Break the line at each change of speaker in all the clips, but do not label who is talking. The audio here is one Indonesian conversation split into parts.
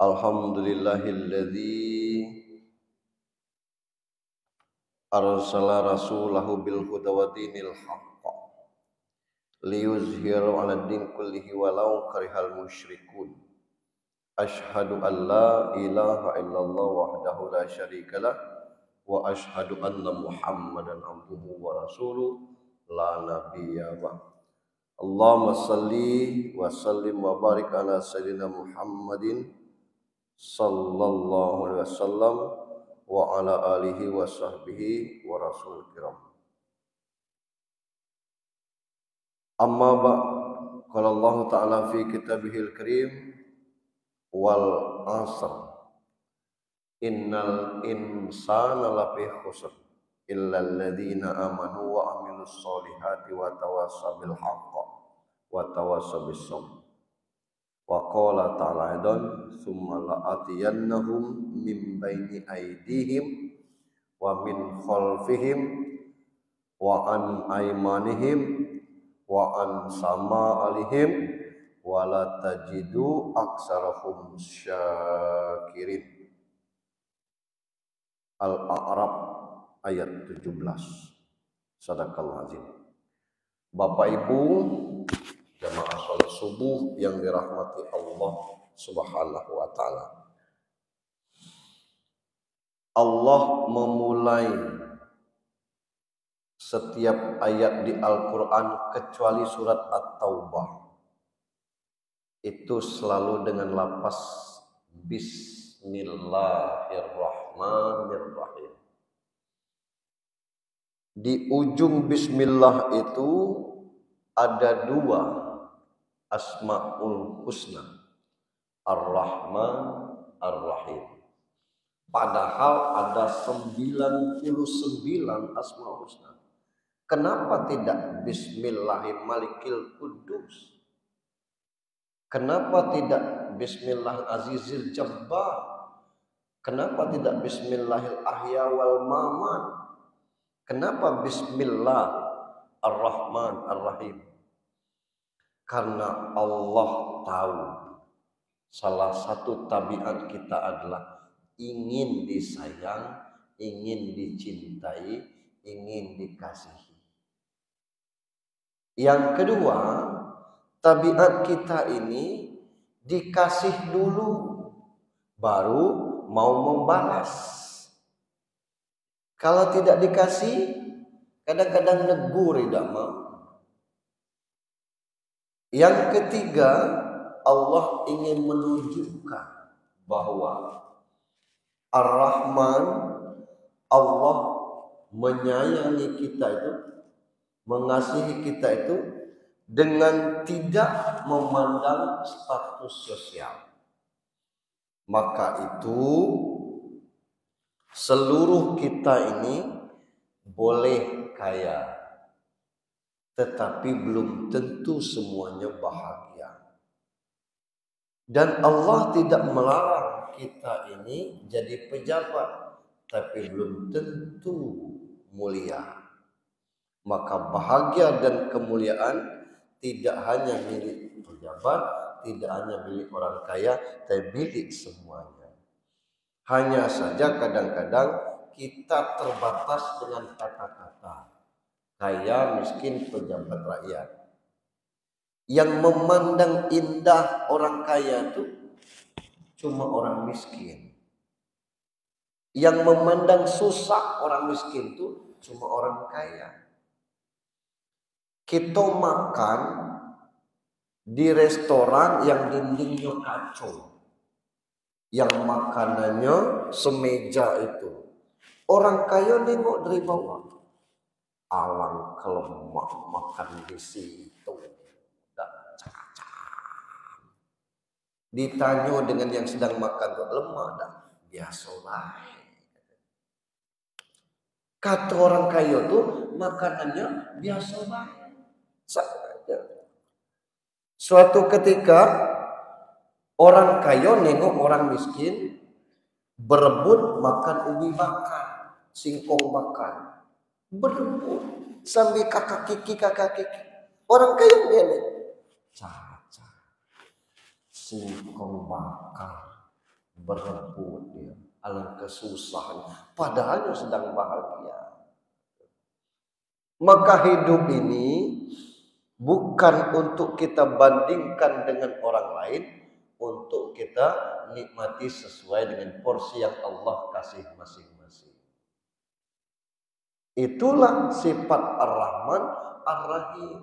Alhamdulillahilladzi arsala rasulahu bil huda wa dinil haqq liyuzhirahu 'alad din kullihi walau karihal musyrikun. Asyhadu an la ilaha illallah wahdahu la syarikalah wa asyhadu anna Muhammadan abduhu wa rasuluh la nabiyya ba'd. Allahumma salli wa sallim wa barik ala sayyidina Muhammadin sallallahu alaihi wasallam wa ala alihi wa sahbihi wa rasul kiram. Amma ba qala Allah ta'ala fi kitabihil karim wal asr innal insana lafi khusr illa alladhina amanu wa amilus solihati wa tawassaw bil haqq wa tawassaw bis sabr. Wa qala ta'ala aidan summa la'atiyannahum min baini aydihim wa min khalfihim wa an aymanihim wa an sama'alihim wa la tajidu aksarahum syakirin. Al-A'raf ayat 17. Sadaqallahul azim. Bapak Ibu jamaah salat subuh yang dirahmati Allah Subhanahu wa taala. Allah memulai setiap ayat di Al-Qur'an kecuali surat At-Taubah itu selalu dengan lafaz Bismillahirrahmanirrahim. Di ujung bismillah itu ada dua Asmaul Husna, Ar-Rahman, Ar-Rahim. Padahal ada 99 Asmaul Husna. Kenapa tidak Bismillahirrahmanirrahim Kudus? Kenapa tidak Bismillah Azizil Jabbar? Kenapa tidak Bismillahil Ahya wal Maman? Kenapa Bismillah Ar-Rahman Ar-Rahim? Karena Allah tahu salah satu tabiat kita adalah ingin disayang, ingin dicintai, ingin dikasihi. Yang kedua, tabiat kita ini dikasih dulu baru mau membalas. Kalau tidak dikasih, kadang-kadang negur tidak mau. Yang ketiga, Allah ingin menunjukkan bahwa Ar-Rahman, Allah menyayangi kita itu, mengasihi kita itu dengan tidak memandang status sosial. Maka itu seluruh kita ini boleh kaya, tetapi belum tentu semuanya bahagia. Dan Allah tidak melarang kita ini jadi pejabat, tapi belum tentu mulia. Maka bahagia dan kemuliaan tidak hanya milik pejabat, tidak hanya milik orang kaya, tapi milik semuanya. Hanya saja kadang-kadang kita terbatas dengan kata-kata kaya, miskin, pejabat, rakyat. Yang memandang indah orang kaya itu cuma orang miskin. Yang memandang susah orang miskin itu cuma orang kaya. Kita makan di restoran yang dindingnya kacau, yang makanannya semeja itu. Orang kaya nengok dari bawah. Alang kalau makan di situ, ditanya dengan yang sedang makan tuh lemah dah, biasalah. Kata orang kaya tuh makanannya biasalah. Suatu ketika orang kaya nengok orang miskin berebut makan ubi bakar, singkong bakar. Berebut sambil kakak kiki. Orang kaya geleng. Caca, singkong bakar berebut dia, alangkah susahnya, padahal dia sedang bahagia. Maka hidup ini bukan untuk kita bandingkan dengan orang lain, untuk kita nikmati sesuai dengan porsi yang Allah kasih masing-masing. Itulah sifat Ar-Rahman Ar-Rahim.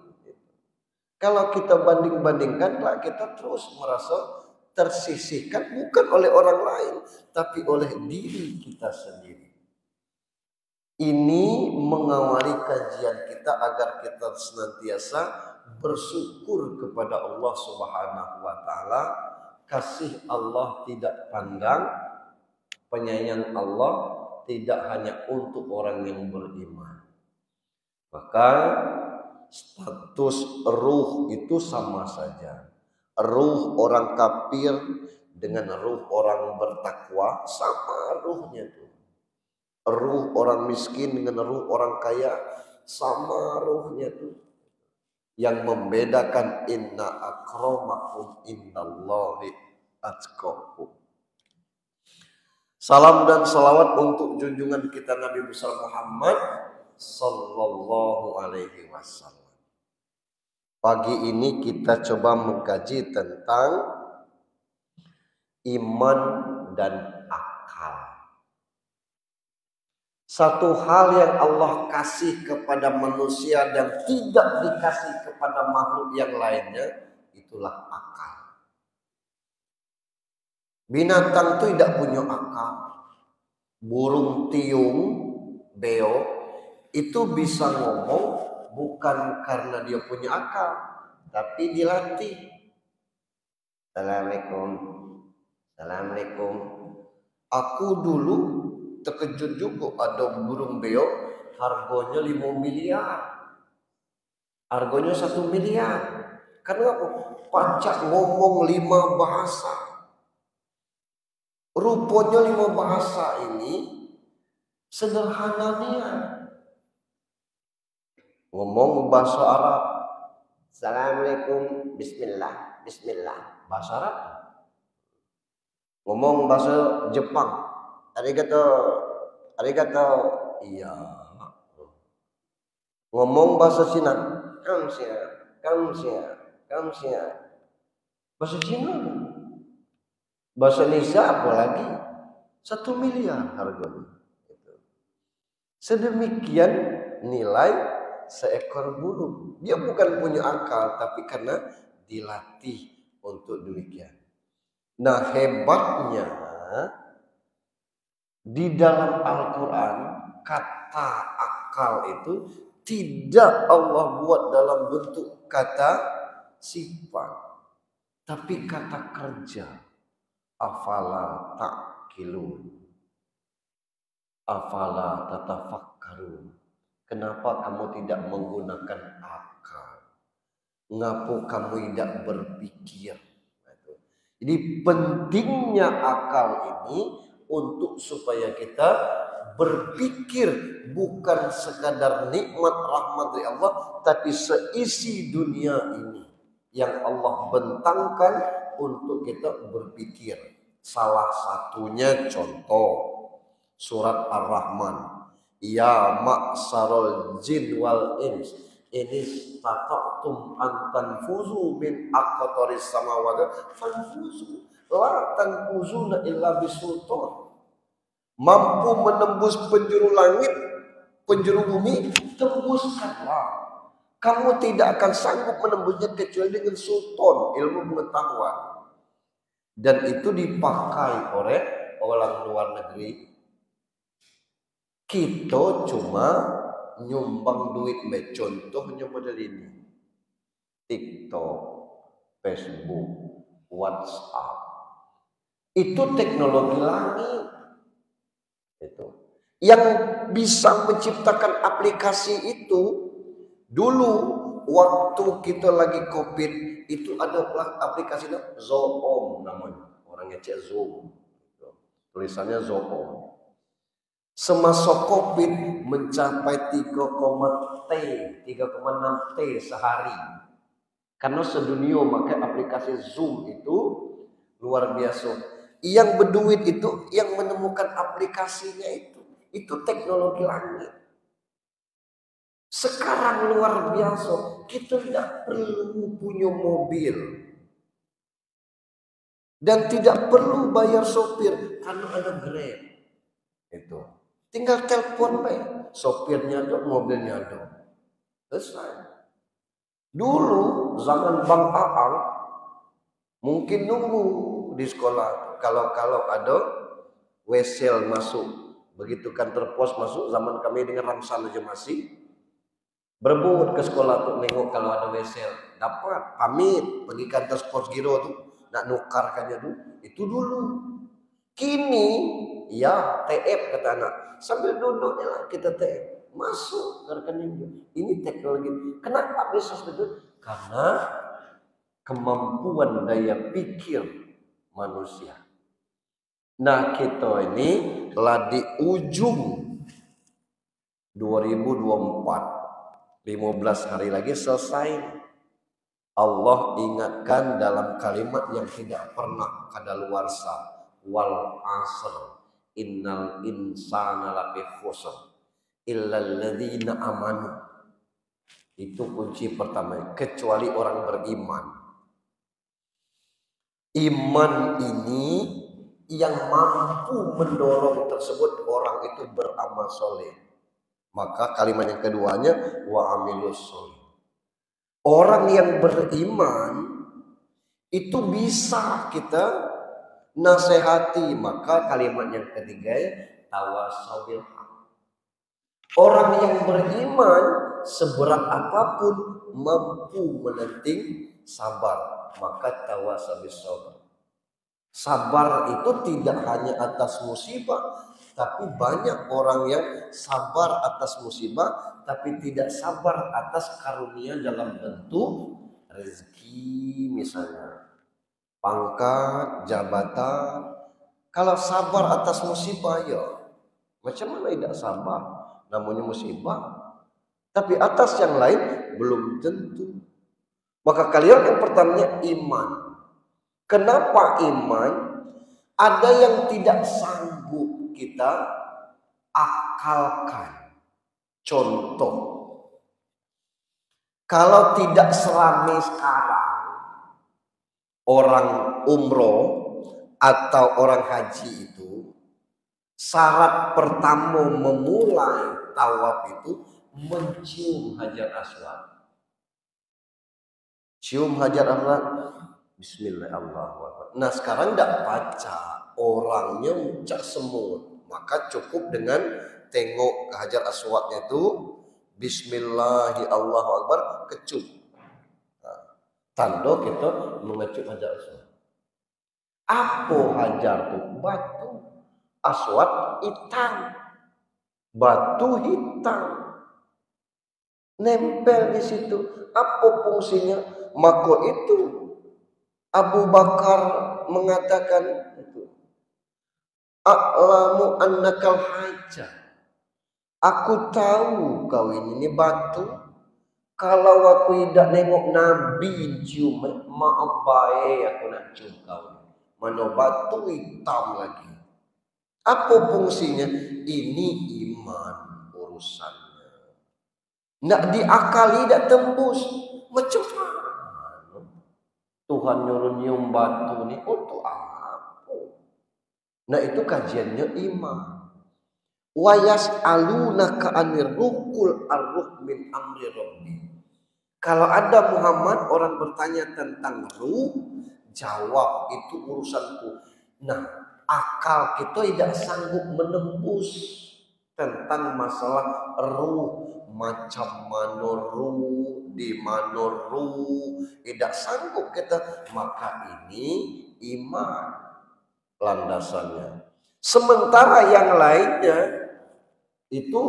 Kalau kita banding-bandingkan, kita terus merasa tersisihkan bukan oleh orang lain, tapi oleh diri kita sendiri. Ini mengawali kajian kita agar kita senantiasa bersyukur kepada Allah Subhanahu wa taala. Kasih Allah tidak pandang, penyayang Allah tidak hanya untuk orang yang beriman. Maka status ruh itu sama saja. Ruh orang kafir dengan ruh orang bertakwa sama ruhnya itu. Ruh orang miskin dengan ruh orang kaya sama ruhnya itu. Yang membedakan inna akramakum indallahi atqakum. Salam dan salawat untuk junjungan kita Nabi besar Muhammad sallallahu alaihi wasallam. Pagi ini kita coba mengkaji tentang iman dan akal. Satu hal yang Allah kasih kepada manusia dan tidak dikasih kepada makhluk yang lainnya, itulah akal. Binatang itu tidak punya akal. Burung tiung, beo, itu bisa ngomong bukan karena dia punya akal, tapi dilatih. Assalamualaikum. Assalamualaikum. Aku dulu terkejut juga ada burung beo harganya 5 miliar. Harganya 1 miliar. Karena apa? Pacak ngomong 5 bahasa. Rupanya 5 bahasa ini sederhananya. Ngomong bahasa Arab. Assalamualaikum, bismillah, bismillah. Bahasa Arab. Ngomong bahasa Jepang. Arigato, arigato, iya. Ngomong bahasa Cina, kamsia, kamsia, kamsia. Bahasa Cina, bahasa Indonesia apalagi 1 miliar harganya. Sedemikian nilai seekor burung. Dia bukan punya akal, tapi karena dilatih untuk demikian. Nah, hebatnya di dalam Al-Quran, kata akal itu tidak Allah buat dalam bentuk kata sifat, tapi kata kerja. Afala ta'qilun, afala tatafakkarun. Kenapa kamu tidak menggunakan akal? Ngapa kamu tidak berpikir? Jadi pentingnya akal ini untuk supaya kita berpikir bukan sekadar nikmat rahmat dari Allah, tapi seisi dunia ini yang Allah bentangkan untuk kita berpikir. Salah satunya contoh surat Ar-Rahman. Ya ma'sarul jin wal ins ini tata'tum an tanfuzu min aqtaris samawati fanfuzu la tanfuzuna illa bisultan. Mampu menembus penjuru langit, penjuru bumi, tembuskanlah. Kamu tidak akan sanggup menembusnya kecuali dengan sultan, ilmu pengetahuan. Dan itu dipakai oleh orang luar negeri. Kita cuma nyumbang duit, contohnya model ini. TikTok, Facebook, WhatsApp. Itu teknologi langit. Itu yang bisa menciptakan aplikasi itu. Dulu waktu kita lagi COVID itu ada aplikasi Zoom namanya, orang ngecek Zoom, tulisannya Zoom. Semasa COVID mencapai 3,6 T sehari, karena sedunia pakai aplikasi Zoom itu luar biasa. Yang berduit itu yang menemukan aplikasinya itu teknologi langit. Sekarang luar biasa, kita tidak perlu punya mobil dan tidak perlu bayar sopir karena ada Grab. Itu tinggal telepon baik, sopirnya ada, mobilnya ada, selesai. Dulu zaman Bang Aang mungkin nunggu di sekolah kalau ada wesel masuk, begitu kantor pos masuk, zaman kami dengan Ramsan aja masih berebut ke sekolah tuh nengok kalau ada wesel, dapat pamit pergi kantor pos giro tuh nak nukarkannya tuh itu dulu. Kini ya TF kata anak, sambil duduknya lah kita TF masuk ke rekening. Ini teknologi. Kenapa bisa seperti? Karena kemampuan daya pikir manusia. Nah kita ini telah di ujung 2024, 15 hari lagi selesai. Allah ingatkan dalam kalimat yang tidak pernah kadaluarsa, wal asr innal insana lafi khusr illal ladzina amanu. Itu kunci pertama, kecuali orang beriman. Iman ini yang mampu mendorong tersebut orang itu beramal soleh. Maka kalimat yang keduanya wa amilus soleh. Orang yang beriman itu bisa kita nasihati. Maka kalimat yang ketiga tawasau bil haq. Orang yang beriman seberat apapun mampu menanting sabar. Maka tawasau bis sabr. Sabar itu tidak hanya atas musibah, tapi banyak orang yang sabar atas musibah, tapi tidak sabar atas karunia dalam bentuk rezeki misalnya, pangkat, jabatan. Kalau sabar atas musibah ya, macam mana tidak sabar? Namanya musibah. Tapi atas yang lain belum tentu. Maka kalian yang pertamanya iman. Kenapa iman? Ada yang tidak sanggup kita akalkan. Contoh, kalau tidak selama sekarang orang umroh atau orang haji itu, syarat pertama memulai tawaf itu mencium Hajar Aswad. Cium Hajar Aswad, Bismillahirrahmanirrahim. Nah sekarang tidak baca, orangnya muncak semut, maka cukup dengan tengok ke Hajar Aswadnya itu Bismillahirrahmanirrahim, kecup. Nah, tanda kita mengecup Hajar Aswad. Apa Hajar itu? Batu. Aswad hitam, batu hitam nempel di situ. Apa fungsinya? Maka itu Abu Bakar mengatakan itu, a'lamu annakal hajjah. Aku tahu kau ini batu. Kalau aku tidak nengok Nabi cium, maaf baik aku nak cium kau. Mana batu hitam lagi. Apa fungsinya? Ini iman urusannya. Nak diakali, tidak tembus. Macam mana? Tuhan nyuruh nyium batu ini untuk apa? Nah itu kajiannya iman. Wa yas'alunaka 'anir ruhul ar-ruh min amri rabbi. Kalau ada Muhammad orang bertanya tentang ruh, jawab itu urusanku. Nah, akal kita tidak sanggup menembus tentang masalah ruh. Macam mana ruh, di mana ruh, tidak sanggup kita. Maka ini iman landasannya. Sementara yang lainnya itu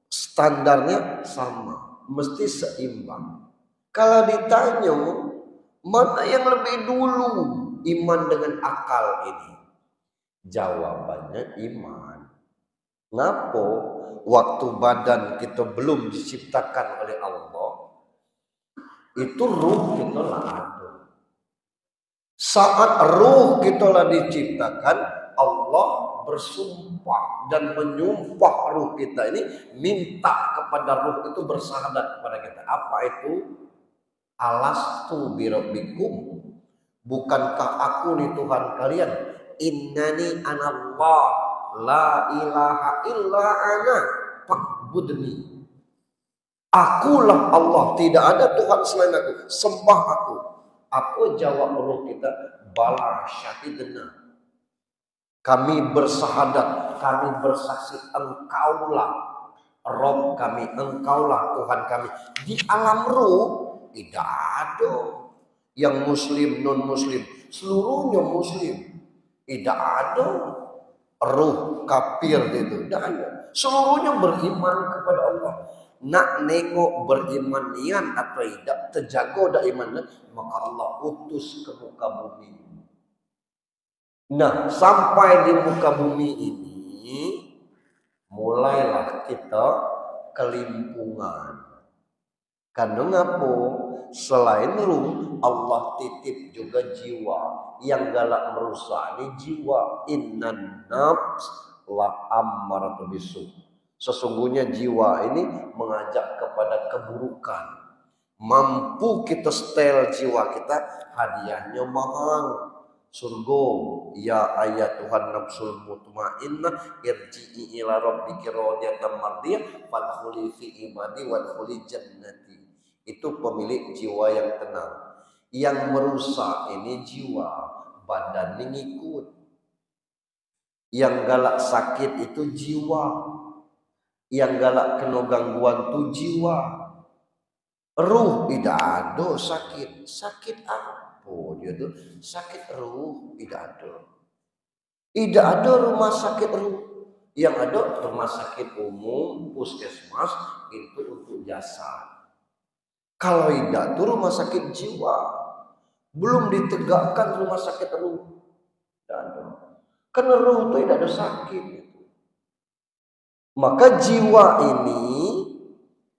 standarnya sama, mesti seimbang. Kalau ditanya mana yang lebih dulu, iman dengan akal ini, jawabannya iman. Ngapa? Waktu badan kita belum diciptakan oleh Allah, itu ruh kita lah ada. Saat ruh kita lah diciptakan, Allah bersumpah dan menyumpah ruh kita ini, minta kepada ruh itu bersyahadat kepada kita. Apa itu? Alastu birabbikum, bukankah aku nih Tuhan kalian? Innani anallah la ilaha illa ana fa'budni. Akulah Allah, tidak ada Tuhan selain aku, sembah aku. Apa jawab ruh kita? Bala syahidna. Kami bersahadat, kami bersaksi, engkaulah Rob kami, engkaulah Tuhan kami. Di alam ruh tidak ada yang muslim, non muslim, seluruhnya muslim. Tidak ada ruh kafir itu, tidak ada. Seluruhnya beriman kepada Allah. Nak nengok beriman nian atau tidak, terjaga dah iman, maka Allah utus ke muka bumi. Nah, sampai di muka bumi ini, mulailah kita kelimpungan. Karena ngapa? Selain ruh, Allah titip juga jiwa. Yang galak merusak ini jiwa. Innan nafs la ammaratu bisu. Sesungguhnya jiwa ini mengajak kepada keburukan. Mampu kita setel jiwa kita, hadiahnya mahal. Surga, ya ayat Tuhan nafsul mutmainnah, irji'i ila rabbiki radiyatan mardiyah, fadkhuli fi ibadi wadkhuli jannati. Itu pemilik jiwa yang tenang. Yang merusak ini jiwa, badan ini ngikut. Yang galak sakit itu jiwa. Yang galak kena gangguan itu jiwa. Ruh tidak ada sakit. Sakit apa dia tuh? Sakit ruh tidak ada. Tidak ada rumah sakit ruh. Yang ada rumah sakit umum, puskesmas itu untuk jasad. Kalau tidak itu rumah sakit jiwa. Belum ditegakkan rumah sakit ruh. Tidak ada. Karena ruh itu tidak ada sakit. Maka jiwa ini,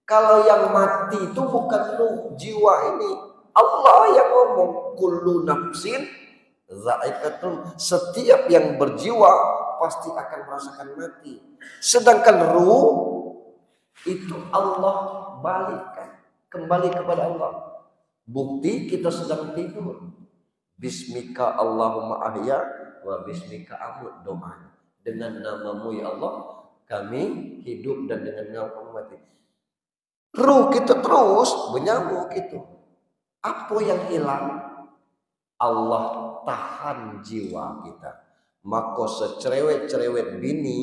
kalau yang mati itu bukan ruh, jiwa ini. Allah yang ngomong, kullu nafsin za'iqatun. Setiap yang berjiwa pasti akan merasakan mati. Sedangkan ruh itu Allah balikkan kembali kepada Allah. Bukti kita sedang tidur. Bismika Allahumma ahya wa bismika amut, doa. Dengan namamu ya Allah kami hidup dan dengan namamu mati. Ruh kita terus menyambung gitu. Apa yang hilang? Allah tahan jiwa kita. Maka secerewet-cerewet bini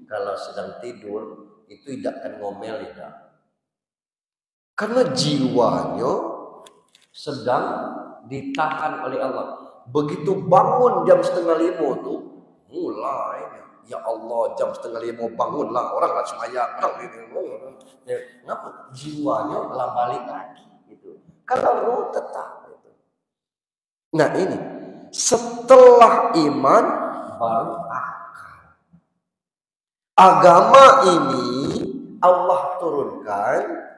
kalau sedang tidur itu tidak akan ngomel tidak. Karena jiwanya sedang ditahan oleh Allah. Begitu bangun jam 4:30 tuh mulai. Ya Allah, jam 4:30 bangunlah, orang lah semayang, orang gitu. Kenapa? Jiwanya lah balik lagi gitu. Kalau ruh tetap gitu. Nah ini setelah iman baru akal. Agama ini Allah turunkan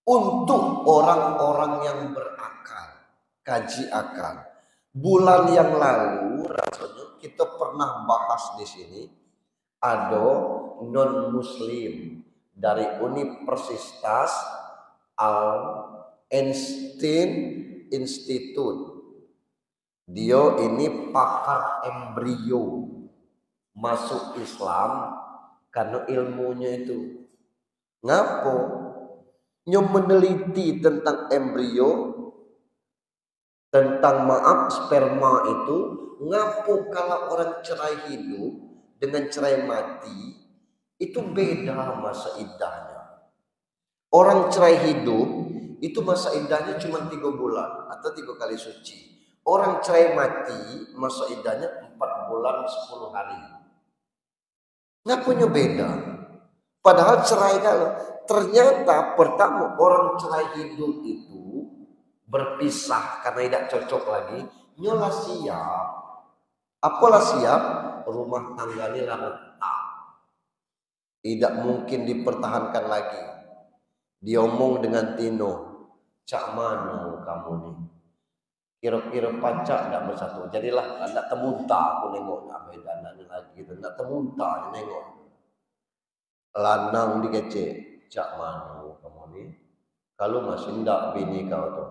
untuk orang-orang yang berakal, kaji akal. Bulan yang lalu rasanya kita pernah bahas di sini, ada non muslim dari Universitas Al-Einstein Institute. Dia ini pakar embrio, masuk Islam karena ilmunya itu. Ngapo? Yang meneliti tentang embrio, tentang sperma itu, ngapo kalau orang cerai hidup dengan cerai mati itu beda masa iddahnya. Orang cerai hidup itu masa iddahnya cuma 3 bulan atau 3 kali suci. Orang cerai mati masa iddahnya 4 bulan 10 hari. Ngapunya beda? Padahal cerai kalau ternyata pertama orang cerai hidup itu berpisah karena tidak cocok lagi, nyolah siap. Apalah siap? Rumah tangga ini lah retak. Tidak mungkin dipertahankan lagi. Dia omong dengan Tino, cak mana kamu nih? kira-kira pacak tidak bersatu. Jadilah tidak temunta aku nengok nak beda nak lagi gitu, tidak temunta nengok. Lanang dikece, cak manu kamu ni. Kalau masih ndak bini kau tu,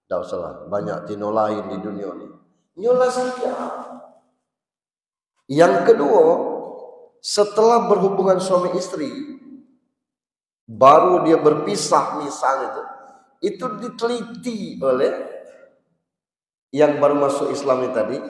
tidak usah banyak tino lain di dunia ni. Nyola saja. Yang kedua, setelah berhubungan suami istri, baru dia berpisah misalnya itu diteliti oleh yang baru masuk Islam ini tadi.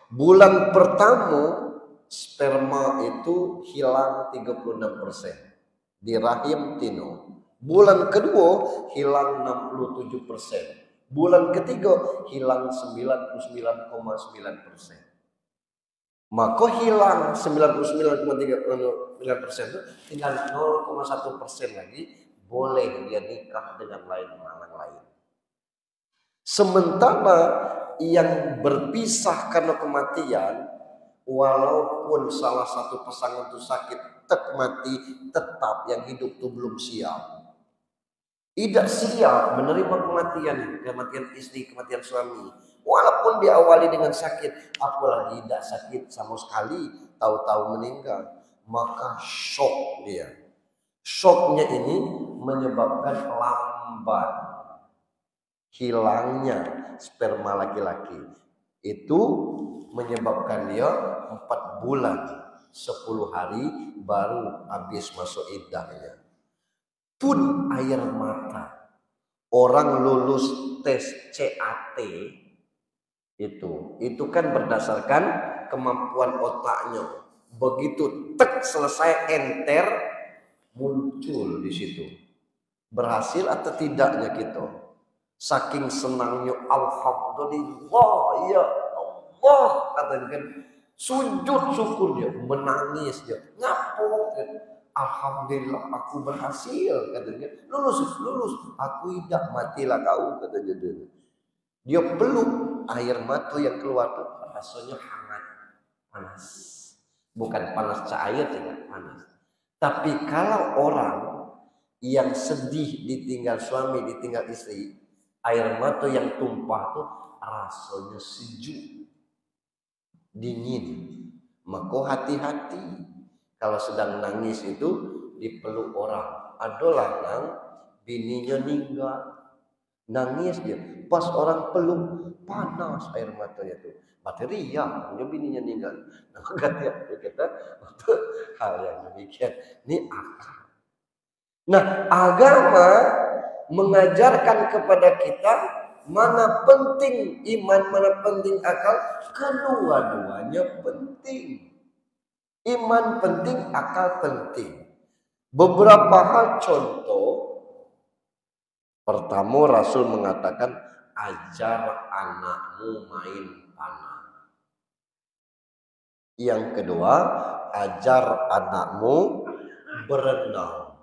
Bulan pertama sperma itu hilang 36% di rahim tino. Bulan kedua hilang 67%. Bulan ketiga hilang 99,9%. Maka hilang 99,3% itu tinggal 0,1% lagi boleh dia nikah dengan lain lain. Sementara yang berpisah karena kematian, walaupun salah satu pasangan itu sakit tek mati, tetap yang hidup itu belum siap. Tidak siap menerima kematian istri, kematian suami. Walaupun diawali dengan sakit, apalagi tidak sakit sama sekali, tahu-tahu meninggal, maka shock dia. Shocknya ini menyebabkan lambat hilangnya sperma laki-laki. Itu menyebabkan dia 4 bulan 10 hari baru habis masuk iddahnya. Pun air mata orang lulus tes CAT itu kan berdasarkan kemampuan otaknya. Begitu tek selesai enter, muncul di situ. Berhasil atau tidaknya kita. Saking senangnya, alhamdulillah ya Allah, katanya kan, sujud syukur dia, menangis dia, ngapo kan, alhamdulillah aku berhasil, katanya, lulus, aku tidak matilah kau, katanya dia peluk, air mata yang keluar tuh rasanya hangat, panas, bukan panas cair, tidak panas. Tapi kalau orang yang sedih ditinggal suami, ditinggal istri, air mata yang tumpah tuh rasanya sejuk, dingin. Maka hati-hati kalau sedang nangis itu dipeluk orang. Ada lanang bininya meninggal, nangis dia. Pas orang peluk panas air matanya tuh. Bateri ya, dia bininya meninggal. Nah, maka kita untuk hal yang demikian ini akal. Nah, agama mengajarkan kepada kita mana penting iman, mana penting akal. Kedua-duanya penting. Iman penting, akal penting. Beberapa hal contoh. Pertama, Rasul mengatakan ajar anakmu main panah. Yang kedua, ajar anakmu berenang.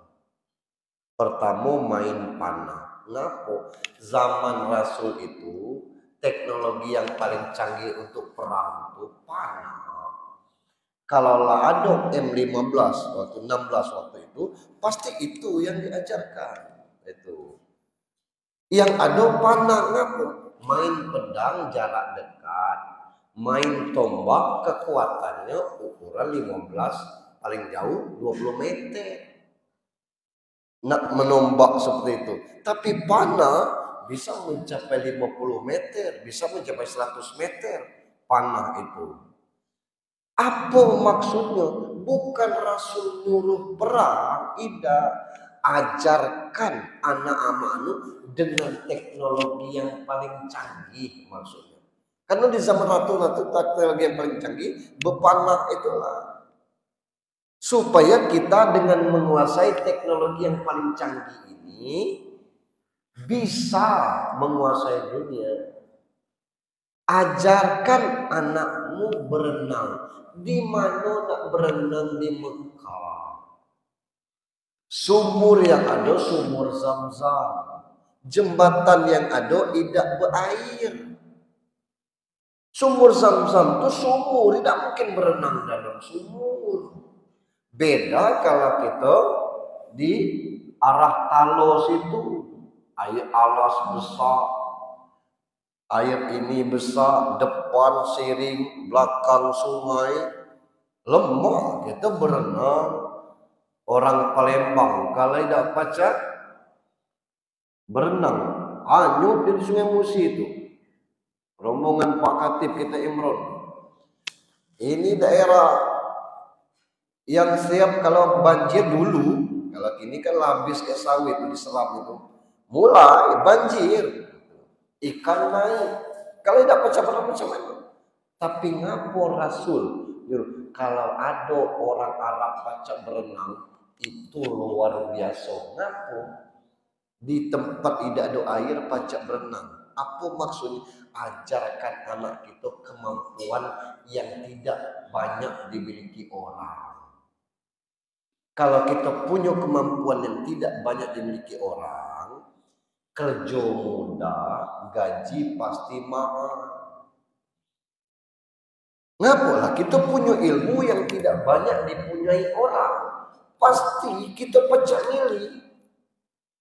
Pertama, main panah. Kenapa? Zaman Rasul itu teknologi yang paling canggih untuk perang itu panah. Kalau ada M15 waktu 16 waktu itu, pasti itu yang diajarkan. Itu. Yang ada panah, ngapa? Main pedang jarak dekat, main tombak kekuatannya ukuran 15, paling jauh 20 meter. Nak menombak seperti itu. Tapi panah bisa mencapai 50 meter, bisa mencapai 100 meter panah itu. Apa maksudnya? Bukan Rasul nyuruh perang, tidak. Ajarkan anak amanu dengan teknologi yang paling canggih maksudnya. Karena di zaman ratu-ratu teknologi yang paling canggih, bepanah itulah. Supaya kita dengan menguasai teknologi yang paling canggih ini bisa menguasai dunia. Ajarkan anakmu berenang. Di mana nak berenang? Di Mekah. Sumur yang ada sumur Zam-Zam. Jembatan yang ada tidak berair. Sumur Zam-Zam itu sumur, tidak mungkin berenang dalam sumur. Beda kalau kita di arah Talos itu air alas besar, Air ini besar, depan siring, belakang sungai, lemah kita berenang. Orang Palembang kalau tidak pacar berenang, hanyut di Sungai Musi itu. Rombongan Pak Katib kita Imron. Ini daerah yang siap kalau banjir dulu, kalau kini kan habis ke sawit itu diselam itu, mulai banjir, ikan naik. Kalau tidak pacar macam mana? Tapi ngapo Rasul, kalau ada orang Arab pacar berenang itu luar biasa. Ngapo? Di tempat tidak ada air pacak berenang. Apa maksudnya? Ajarkan anak kita kemampuan yang tidak banyak dimiliki orang. Kalau kita punya kemampuan yang tidak banyak dimiliki orang, kerja mudah, gaji pasti mahal. Ngapalah kita punya ilmu yang tidak banyak dipunyai orang, pasti kita pecah nilai.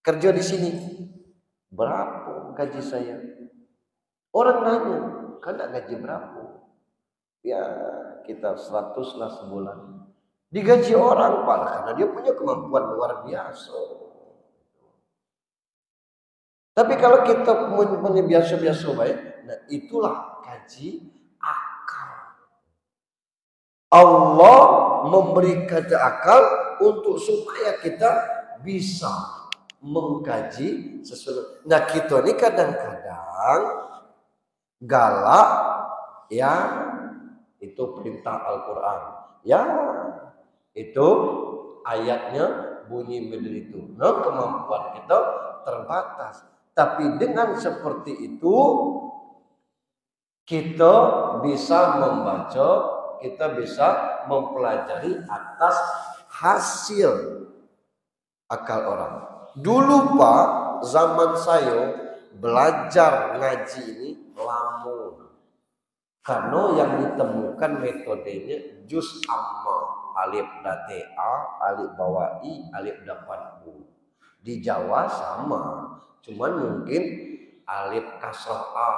Kerja di sini, berapa gaji saya? Orang nanya, kan gaji berapa? Ya kita 100 lah sebulan. Digaji orang Pak, karena dia punya kemampuan luar biasa. Tapi kalau kita punya biasa-biasa baik, nah itulah gaji akal. Allah memberikan akal untuk supaya kita bisa mengkaji sesuatu. Nah kita ini kadang-kadang galak ya, itu perintah Al-Quran ya, itu ayatnya bunyi begitu. Nah kemampuan kita terbatas, tapi dengan seperti itu kita bisa membaca, kita bisa mempelajari atas hasil akal orang. Dulu Pak, zaman saya belajar ngaji ini lama. Karena yang ditemukan metodenya juz amma, alif date a, alif bawah i, alif depan u. Di Jawa sama, cuman mungkin alif kasrah a,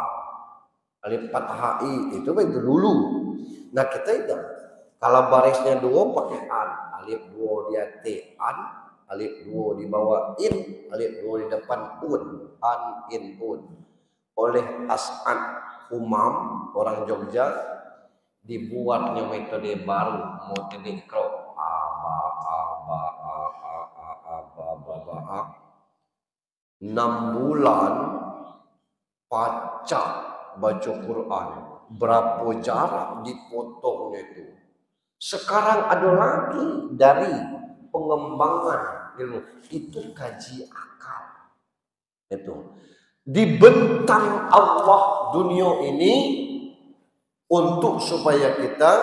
alif fathah i, itu dulu. Nah kita itu kalau barisnya dua pakai an, alif dua di atas an, alif dua di bawah in, alif dua di depan un, an in un. Oleh As'ad Umam orang Jogja dibuatnya metode baru, metode ikro a 6 bulan pacak baca Quran. Berapa jarak dipotongnya itu. Sekarang ada lagi dari pengembangan ilmu itu kaji akal. Itu dibentang Allah dunia ini untuk supaya kita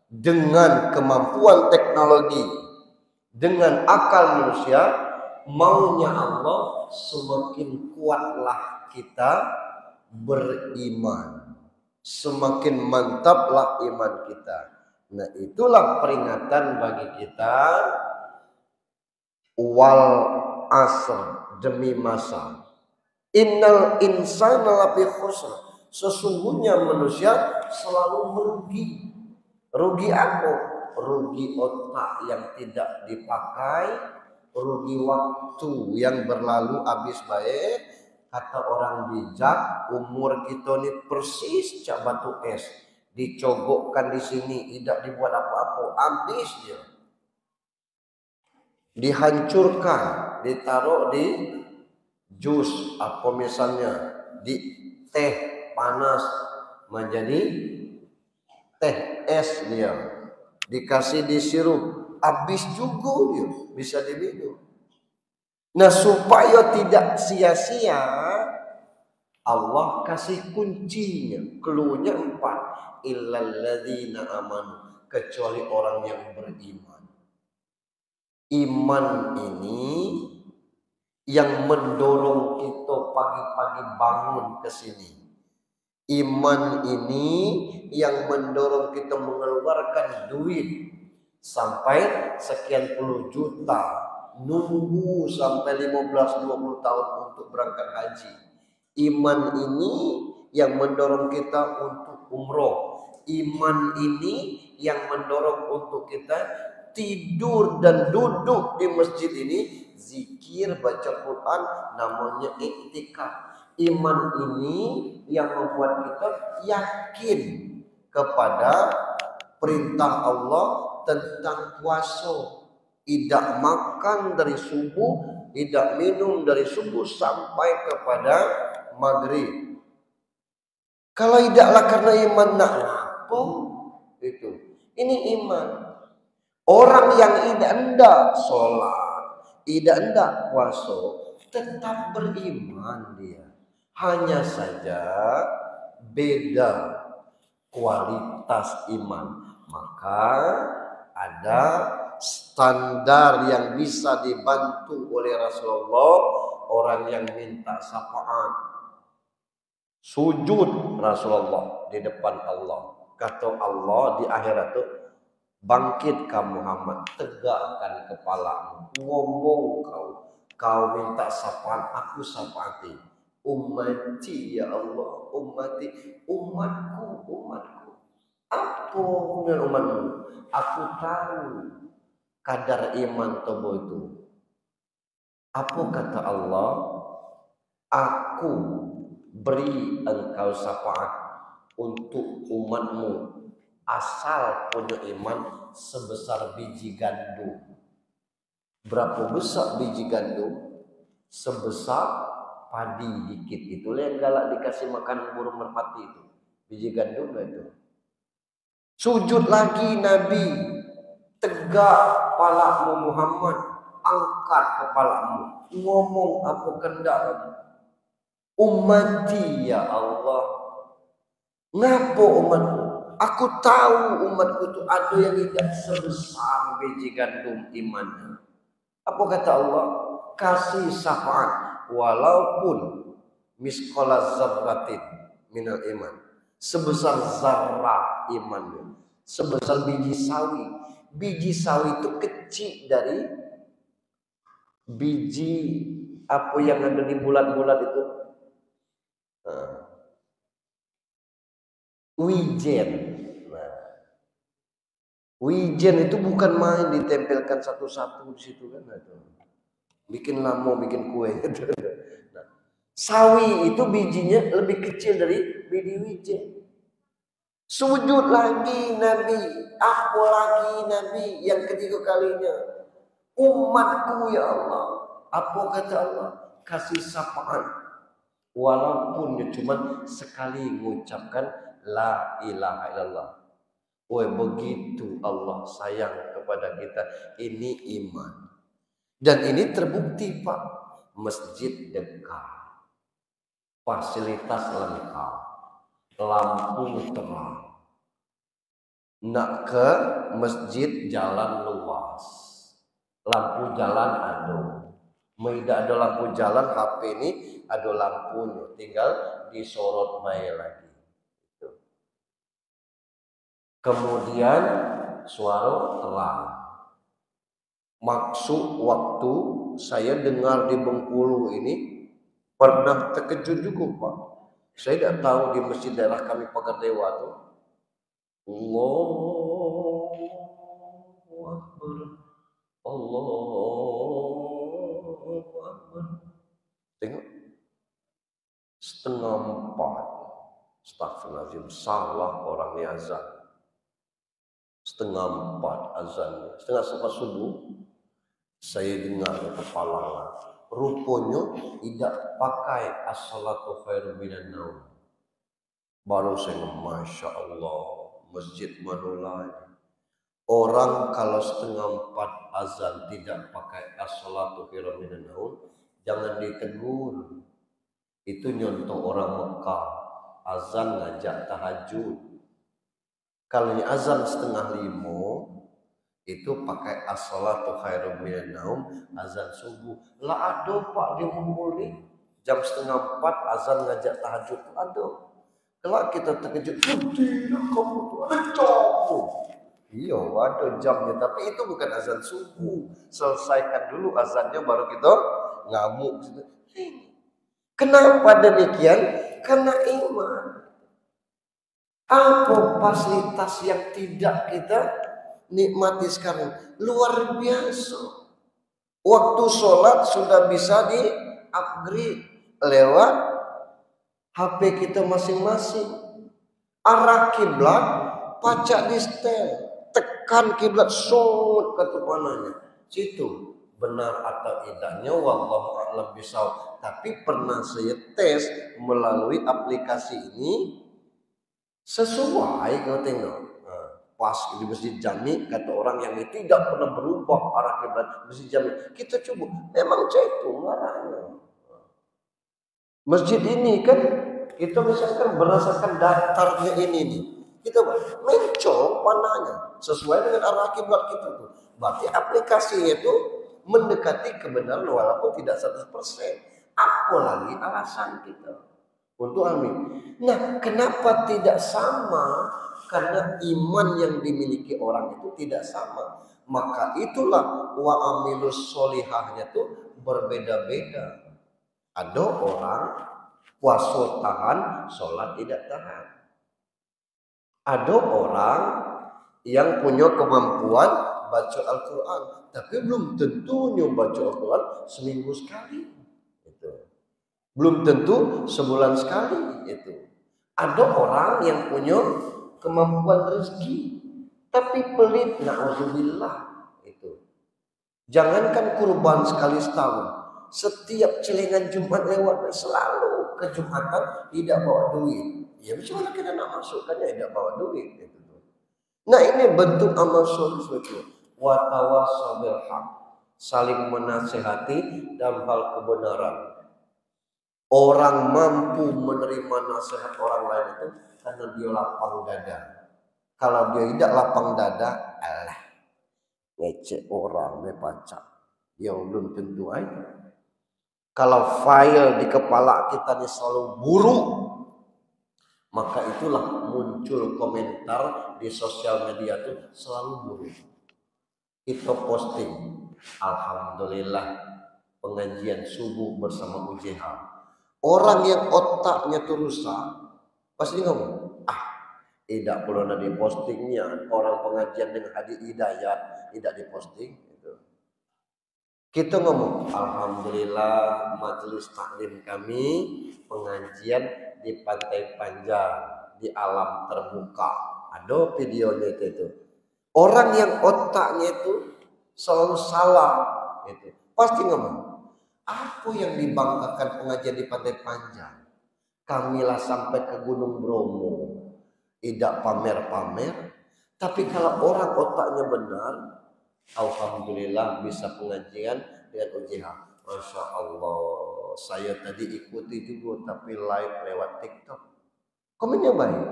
dengan kemampuan teknologi, dengan akal manusia, maunya Allah semakin kuatlah kita beriman, semakin mantaplah iman kita. Nah itulah peringatan bagi kita, wal asr, demi masa. Innal insana lafi khusr. Sesungguhnya manusia selalu merugi. Rugi apa? Rugi otak yang tidak dipakai, rugi waktu yang berlalu habis baik. Kata orang bijak, umur kita ini persis cak batu es. Dicogokkan di sini, tidak dibuat apa-apa, habis dia. Dihancurkan, ditaruh di jus apa misalnya, di teh panas menjadi teh es dia, dikasih di sirup, habis juga dia, bisa diminum. Nah supaya tidak sia-sia, Allah kasih kuncinya, cluenya 4, illal ladzina amanu, kecuali orang yang beriman. Iman ini yang mendorong kita pagi-pagi bangun ke sini. Iman ini yang mendorong kita mengeluarkan duit sampai sekian puluh juta, nunggu sampai 15-20 tahun untuk berangkat haji. Iman ini yang mendorong kita untuk umroh. Iman ini yang mendorong untuk kita tidur dan duduk di masjid ini, zikir, baca Quran, namanya iktikaf. Iman ini yang membuat kita yakin kepada perintah Allah tentang puasa. Tidak makan dari subuh, tidak minum dari subuh sampai kepada maghrib. Kalau tidaklah karena iman nak apa itu. Ini iman. Orang yang tidak hendak sholat, tidak hendak puasa, tetap beriman dia. Hanya saja beda kualitas iman. Maka ada standar yang bisa dibantu oleh Rasulullah. Orang yang minta syafaat, sujud Rasulullah di depan Allah. Kata Allah di akhirat itu, bangkitkan Muhammad, tegakkan kepalamu, ngomong kau minta syafaat, aku syafaati. Ummati ya Allah, ummati, umatku. Apa dengan umatmu? Aku tahu kadar iman tobo itu. Apa kata Allah? Aku beri engkau syafaat untuk umatmu asal punya iman sebesar biji gandum. Berapa besar biji gandum? Sebesar padi dikit. Itulah yang galak dikasih makan burung merpati itu. Biji gandum itu. Sujud lagi Nabi, tegak kepalamu Muhammad, angkat kepalamu, ngomong apa kehendak. Ummati ya Allah. Ngapa umatku? Aku tahu umatku itu ada yang tidak sebesar biji gandum imannya. Apa kata Allah? Kasih syafaat walaupun misqala dzarratin minal iman. Sebesar zarrah imannya. Sebesar biji sawi. Biji sawi itu kecil dari biji apa yang ada di bulat-bulat itu. Wijen. Nah, wijen itu bukan main ditempelkan satu-satu di situ kan, bikin lamo, bikin kue. Nah, sawi itu bijinya lebih kecil dari biji wijen. Sujud lagi Nabi, apa lagi Nabi yang ketiga kalinya? Umatku ya Allah. Apa kata Allah? Kasih syafaat. Walaupun cuma sekali mengucapkan la ilaha illallah. Oh begitu Allah sayang kepada kita. Ini iman. Dan ini terbukti Pak. Masjid dekat, fasilitas lengkap, lampu terang. Nak ke masjid jalan luas, lampu jalan ada. Tidak ada lampu jalan, HP ini ada lampunya, tinggal disorot main lagi. Kemudian suara terang. Maksud waktu saya dengar di Bengkulu ini pernah terkejut juga Pak. Saya tidak tahu di masjid daerah kami Pagar Dewa itu. Allahu Akbar, Allahu Akbar. Tengok, 3:30. Astagfirullahaladzim, salah orang ni azan. 3:30 azan, 3:30 subuh. Saya dengar kepala, rupanya tidak pakai as-salatu khairum minan naum. Baru saya Masya Allah, masjid Manulai. Orang kalau 3:30 azan tidak pakai as-salatu khairum minan naum, jangan ditegur. Itu nyontoh orang Mekah, azan ngajak tahajud. Kalau azan 4:30 itu pakai as-salatu khairum minan naum, azan subuh. Lah ada Pak di Mengkuli jam 3:30 azan ngajak tahajud, ada. Kalau kita terkejut, tidak kamu tuh ada jam. Iya ada jamnya, tapi itu bukan azan subuh. Selesaikan dulu azannya baru kita ngamuk. Kenapa demikian? Karena iman. Apa fasilitas yang tidak kita nikmati sekarang? Luar biasa. Waktu sholat sudah bisa di-upgrade lewat HP kita masing-masing. Arah kiblat, pacak di setel, tekan kiblat, shot ke tepanannya. Situ benar atau tidaknya wallahu a'lam bishawab. Tapi pernah saya tes melalui aplikasi ini, sesuai kalau tengok. Pas di Masjid Jami, kata orang yang tidak pernah berubah arah kiblat Masjid Jami. Kita coba, memang itu marahnya. Masjid ini kan kita misalkan berdasarkan datarnya ini nih, kita mencong panahnya sesuai dengan arah kiblat kita tuh. Berarti aplikasinya itu mendekati kebenaran walaupun tidak 100%. Apalagi alasan kita untuk amin. Nah, kenapa tidak sama? Karena iman yang dimiliki orang itu tidak sama. Maka itulah wa amilus solihahnya tuh berbeda-beda. Ada orang puasa tahan, sholat tidak tahan. Ada orang yang punya kemampuan baca Al-Quran, tapi belum tentunya baca Al-Quran seminggu sekali. Itu. Belum tentu sebulan sekali. Itu. Ada orang yang punya kemampuan rezeki, tapi pelit, na'udzubillah. Itu. Jangankan kurban sekali setahun. Setiap celengan Jumat lewat selalu ke Jumatan tidak bawa duit. Ya bagaimana kita nak masukkannya tidak bawa duit. Gitu. Nah ini bentuk amal soleh itu. Wa tawassaw bil haq. Saling menasehati dalam hal kebenaran. Orang mampu menerima nasihat orang lain itu karena dia lapang dada. Kalau dia tidak lapang dada, alah ngecek orang pacak. Ya belum tentu aja. Kalau file di kepala kita ini selalu buruk, maka itulah muncul komentar di sosial media itu selalu buruk. Kita posting, alhamdulillah pengajian subuh bersama UJH. Orang yang otaknya tuh rusak, pasti ngomong, tidak perlu ada di postingnya. Orang pengajian dengan Hadi Hidayat tidak diposting. Kita ngomong, alhamdulillah majelis taklim kami pengajian di Pantai Panjang di alam terbuka. Ada videonya itu. Orang yang otaknya itu selalu salah, itu pasti ngomong, apa yang dibanggakan pengajian di Pantai Panjang? Kamilah sampai ke Gunung Bromo, tidak pamer-pamer. Tapi kalau orang otaknya benar, alhamdulillah bisa pengajian dengan UJH. Masya Allah, saya tadi ikuti juga tapi live lewat TikTok. Komennya baik.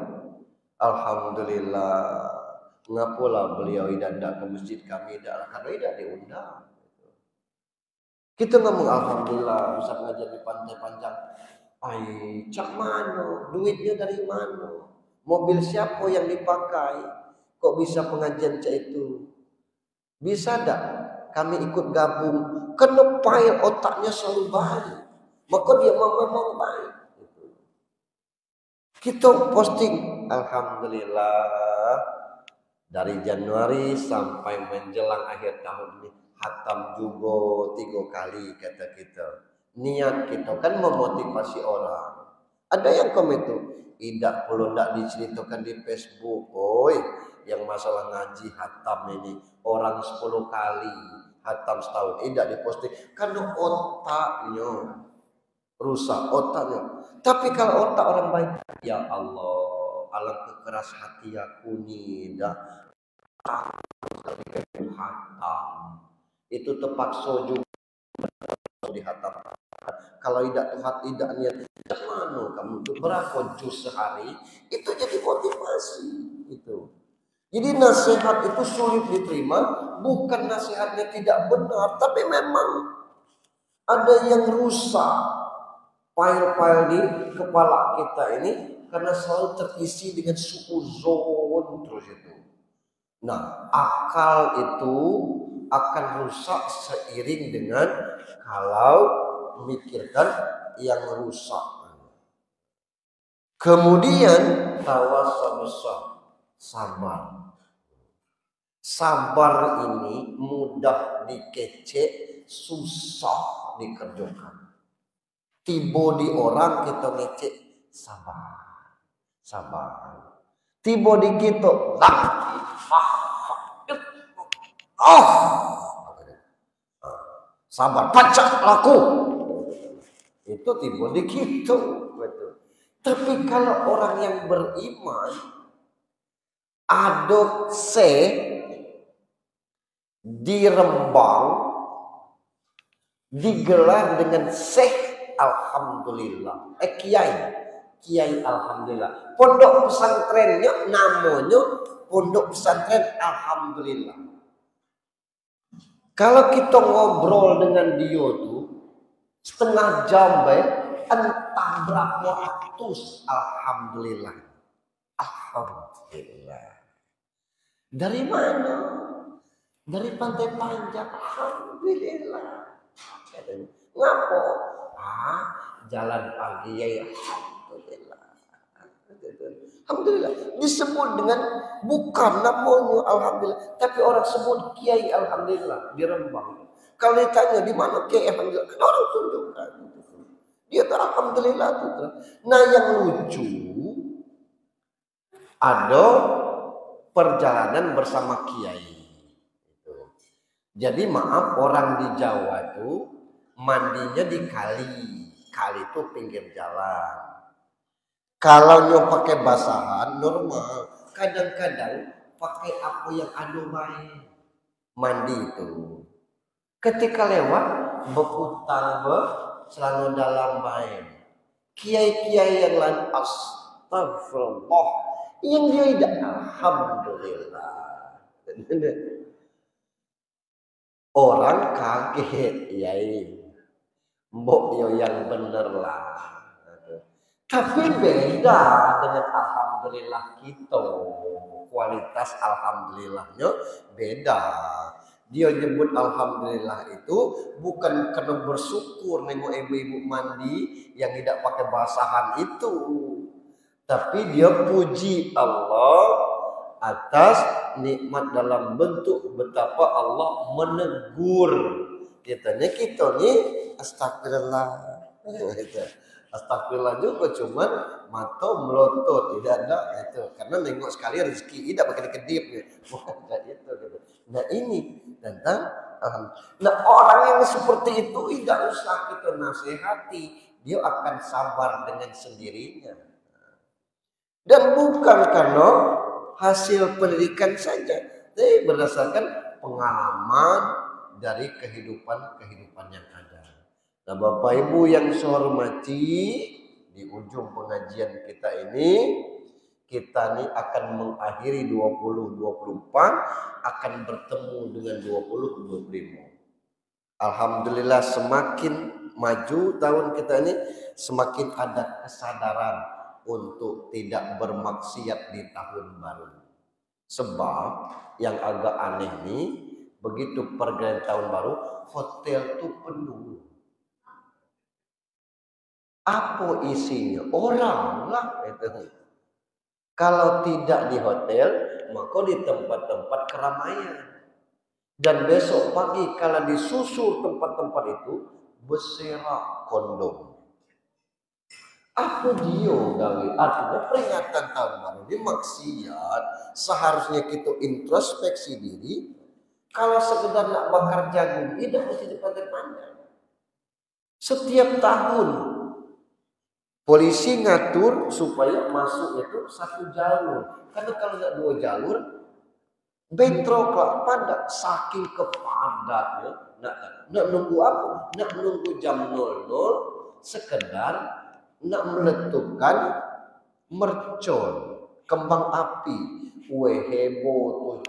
Alhamdulillah. Ngapalah beliau tidak ke masjid kami karena tidak diundang. Kita ngomong alhamdulillah bisa pengajian di Pantai Panjang. Cak mana? Duitnya dari mana? Mobil siapa yang dipakai? Kok bisa pengajian cak itu? Bisa tak kami ikut gabung? Kenapa yang otaknya selalu baik? Maka dia memang baik. Kita posting, alhamdulillah dari Januari sampai menjelang akhir tahun ini hatam juga 3 kali kata kita. Niat kita kan memotivasi orang. Ada yang komen tuh, tidak perlu diceritakan di Facebook, yang masalah ngaji hatam ini orang 10 kali hatam setahun tidak diposting karena otaknya rusak otaknya. Tapi kalau otak orang baik, ya Allah, alangkah keras hati aku nih dah hatam itu terpaksa juga dihatam. Kalau tidak niat, mana kamu tuh berapa juz sehari itu jadi motivasi itu. Jadi nasihat itu sulit diterima, bukan nasihatnya tidak benar, tapi memang ada yang rusak file-file di kepala kita ini karena selalu terisi dengan suuzon terus itu. Nah, akal itu akan rusak seiring dengan kalau memikirkan yang rusak. Kemudian tawassaus sabar. Sabar ini mudah dikecek, susah dikerjakan. Tiba di orang kita ngecek sabar, sabar. Tiba di kita sabar, pacak laku. Itu tiba di kita. Betul. Tapi kalau orang yang beriman aduk di Rembang digelar dengan Syekh Alhamdulillah. Kiai Alhamdulillah. Pondok pesantrennya namanya Pondok Pesantren Alhamdulillah. Kalau kita ngobrol dengan dia tuh setengah jam entah berapa ratus alhamdulillah. Alhamdulillah. Dari mana? Dari Pantai Panjang. Alhamdulillah. Ngapo? Jalan pagi ya. Alhamdulillah. Alhamdulillah. Disebut dengan bukan namanya alhamdulillah, tapi orang sebut Kiai Alhamdulillah di Rembang. Kalau ditanya di mana Kiai Alhamdulillah, kan orang tunjukkan. Dia tuh alhamdulillah tuh. Nah yang lucu ada perjalanan bersama Kiai. Jadi maaf orang di Jawa tuh mandinya di kali. Kali itu pinggir jalan. Kalau nyo pakai basahan normal, kadang-kadang pakai apa yang ada baik. Mandi itu. Ketika lewat berputar selalu dalam baik. Kiai-kiai yang lain astagfirullah. Yang dia tidak alhamdulillah. Orang kaget, yai. Mbok yo yang bener lah. Tapi beda dengan alhamdulillah kita. Kualitas alhamdulillahnya beda. Dia nyebut alhamdulillah itu bukan karena bersyukur nengok ibu-ibu mandi yang tidak pakai basahan itu. Tapi dia puji Allah atas nikmat dalam bentuk betapa Allah menegur. Kita nih astagfirullah. Astagfirullah juga cuman mata melotot tidak ada itu karena nengok sekali rezeki tidak pakai kedip bukan itu gitu. Nah ini tentang nah orang yang seperti itu tidak usah kita nasihati, dia akan sabar dengan sendirinya dan bukan karena hasil pendidikan saja, tapi berdasarkan pengalaman dari kehidupan yang ada. Nah Bapak Ibu yang saya hormati, di ujung pengajian kita ini, kita nih akan mengakhiri 2024, akan bertemu dengan 2025. Alhamdulillah semakin maju tahun kita ini, semakin ada kesadaran untuk tidak bermaksiat di tahun baru. Sebab yang agak aneh nih, begitu pergantian tahun baru, hotel tuh penuh. Apa isinya? Orang lah itu. Kalau tidak di hotel, maka di tempat-tempat keramaian. Dan besok pagi kalau disusur tempat-tempat itu, berserak kondom. Apa dia gawe? Artinya peringatan tahun baru ini maksiat. Seharusnya kita introspeksi diri. Kalau sekedar nak bakar jagung, tidak mesti dipandang-pandang. Setiap tahun polisi ngatur supaya masuk itu satu jalur. Karena kalau nggak dua jalur, bentrok padat saking kepadatnya. Nak nunggu apa? Nak nunggu jam 00 sekedar nak meletupkan mercon, kembang api. Heboh tuh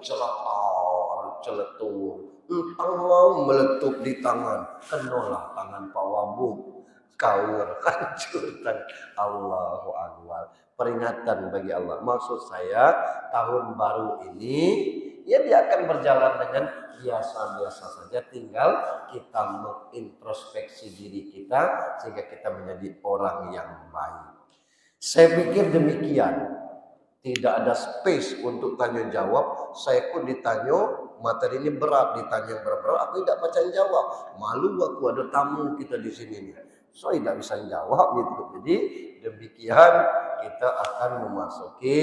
celetur. Entang mau meletup di tangan, kenalah tangan Pak Wabuk. Kaur hancurkan. Allahu Akbar. Peringatan bagi Allah. Maksud saya tahun baru ini ya dia akan berjalan dengan biasa-biasa saja, tinggal kita mengintrospeksi diri kita sehingga kita menjadi orang yang baik. Saya pikir demikian. Tidak ada space untuk tanya jawab. Saya pun ditanya, materi ini berat, ditanya berat-berat, aku tidak baca jawab. Malu aku, ada tamu kita di sini nih. So tidak bisa jawab gitu. Jadi demikian kita akan memasuki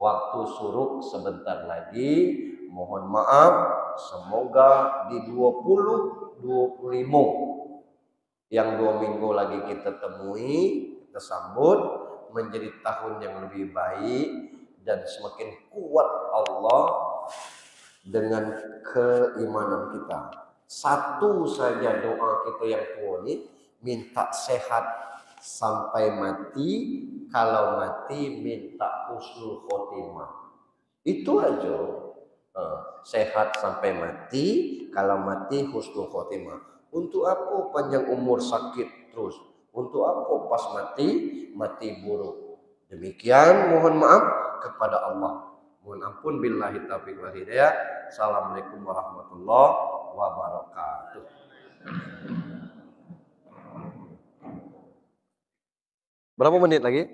waktu suruk sebentar lagi. Mohon maaf, semoga di 2025 yang 2 minggu lagi kita temui, kita sambut menjadi tahun yang lebih baik dan semakin kuat Allah dengan keimanan kita. Satu saja doa kita yang tua ini, minta sehat sampai mati, kalau mati minta husnul khotimah. Itu aja. Sehat sampai mati, kalau mati husnul khotimah. Untuk apa panjang umur sakit terus? Untuk apa pas mati buruk? Demikian, mohon maaf kepada Allah. Mohon ampun, billahi taufiq wal hidayah. Assalamualaikum warahmatullahi wabarakatuh. Berapa menit lagi?